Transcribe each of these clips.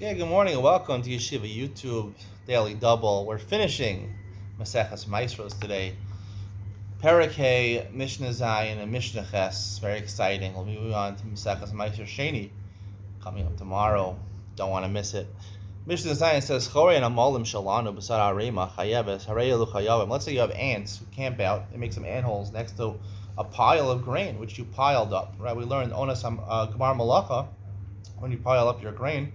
Okay, good morning and welcome to Yeshiva YouTube Daily Double. We're finishing Maseches Maasros today. Parakeh, Mishnah Zayin, and Mishnah Ches. Very exciting. We'll be moving on to Maseches Maasros Sheni coming up tomorrow. Don't want to miss it. Mishnah Zayin says, Chorein Amolim Shalanu B'Sar Arima Chayeves Harei Elu Chayavim. Let's say you have ants who camp out and make some ant holes next to a pile of grain which you piled up. Right? We learned Onas Gemar Malacha, when you pile up your grain.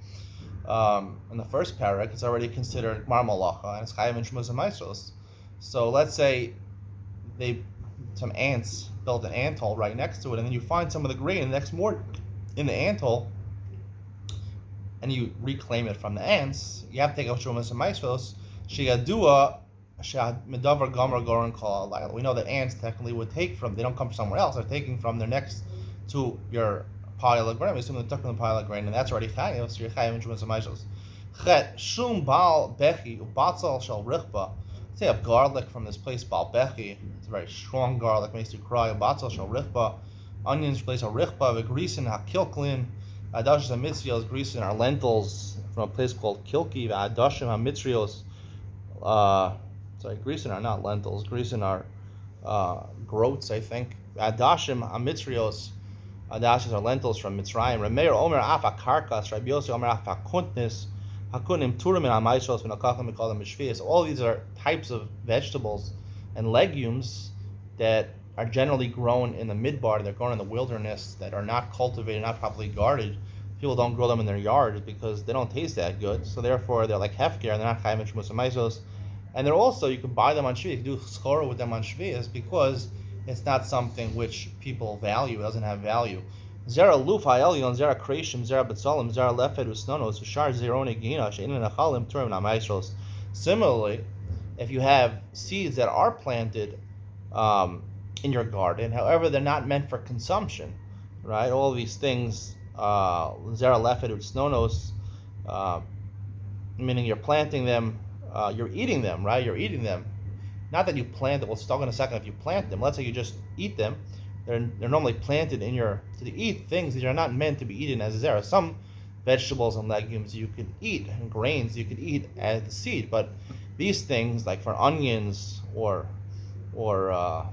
In the first parak, it's already considered Mar Malacha, and it's Chayav and Shmuz and Maasros. So let's say some ants built an ant hole right next to it, and then you find some of the grain the next morning in the ant hole, and you reclaim it from the ants. You have to take out Shmuz and Maasros. Sheyadua Medavar Gomer Goran Kol. We know that ants technically would take from. They don't come from somewhere else. They're taking from their next to your pile of grain. We assume they took from the pile of grain, and that's already chayav. So you're chayav in Shmuz and Maasros. Chet shum bal bechi ubatzal shel richba. Say you have garlic from this place bal bechi. It's a very strong garlic, makes you cry. Ubatzal shel richba. Onions place a richba. V'grisin hakilklin. Adashim hamitzrios. Grisin are lentils from a place called Kilki. Adashim hamitzrios. Grisin are not lentils. Grisin are groats, I think. Adashim hamitzrios. Adashis are lentils from Mitzrayim. Remeir Omer Afa Karkas, Rabbi Yossi Omer Afa Kuntnis, Hakunim Turim and Amaishos, Vinakachim, we call them Mishvias. All these are types of vegetables and legumes that are generally grown in the midbar, they're grown in the wilderness, that are not cultivated, not properly guarded. People don't grow them in their yards because they don't taste that good. So therefore, they're like hefker, and they're not chayim and shmuz and maizos. And they're also, you can buy them on shvi, you can do schora with them on shvias because it's not something which people value. It doesn't have value. Zera luf ha'elyon, zera kreshim, zera betzalim, zera lefed usnonos, ushar zeroni gina, she'inin achalim, turim na'maishros. Similarly, if you have seeds that are planted in your garden, however, they're not meant for consumption, right? All these things, zera lefed usnonos, meaning you're planting them, you're eating them, right? You're eating them. Not that you plant them. We'll talk in a second if you plant them. Let's say you just eat them. They're normally planted to eat things that are not meant to be eaten as a zera. Some vegetables and legumes you can eat, and grains you can eat as the seed. But these things, like for onions or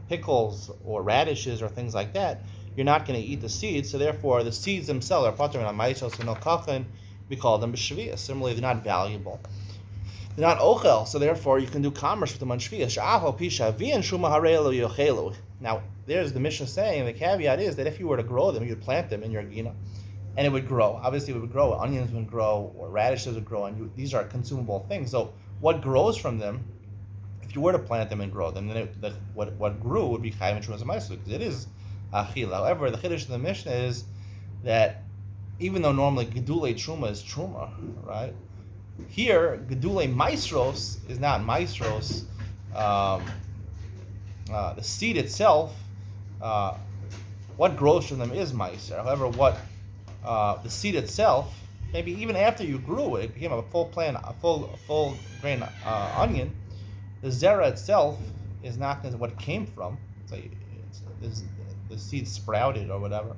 pickles or radishes or things like that, you're not going to eat the seeds. So therefore, the seeds themselves are patrim on ma'asos and kachin. We call them b'shviyah. Similarly, they're not valuable. They're not ochel, so therefore you can do commerce with them on shviyah. Now, there's the Mishnah saying, the caveat is that if you were to grow them, you'd plant them in your gina, and it would grow. Obviously, it would grow. Onions would grow, or radishes would grow, and these are consumable things. So what grows from them, if you were to plant them and grow them, then what grew would be chayim and shmuz and maasros, because it is achila. However, the chiddush of the Mishnah is that even though normally gedulei truma is truma, right? Here, gedulei maasros is not maasros. The seed itself, what grows from them is maaser. However, what the seed itself, maybe even after you grew it, it became a full plant, a full grain onion. The zera itself is not what it came from. The seed sprouted or whatever,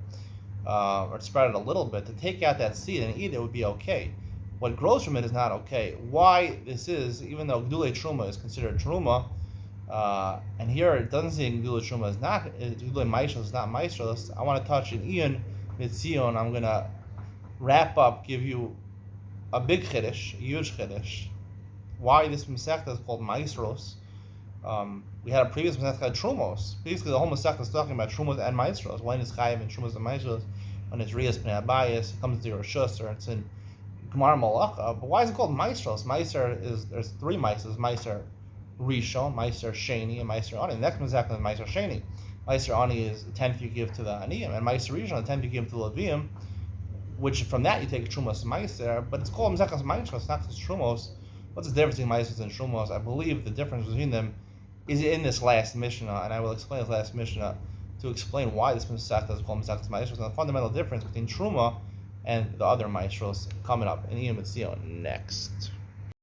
or it sprouted a little bit. To take out that seed and eat it would be okay. What grows from it is not okay. Why this is, even though gedulei truma is considered truma, and here it doesn't say gedulei truma is not, gedulei maasros is not maasros. I want to touch in Ian Mitzion. I'm going to wrap up, give you a big chiddush, a huge chiddush. Why this Masechta is called Maasros. We had a previous Masechta Trumos. Basically, the whole Masechta is talking about Trumos and Maasros. When is Chayiv and Trumos and Maasros? When it's Riyas Pnei Abayis, it comes to your Rishus, or it's in Gemar Malacha. But why is it called Maasros? There's three Maasros. Maaser Rishon, Maaser Sheni, and Maaser Ani. The next Masechta is Maaser Sheni. Maaser Ani is the 10th you give to the Aniyim, and Maaser Rishon, the 10th you give to the Levim, which from that you take Trumos Maaser, but it's called Masechta Maasros, not just Trumos. What's the difference between Maasros and Trumos? I believe the difference between them is in this last Mishnah, and I will explain this last Mishnah to explain why this Masechta is called Masechta Maasros, and the fundamental difference between Truma and the other Maasros coming up in Iyam Mitzion next.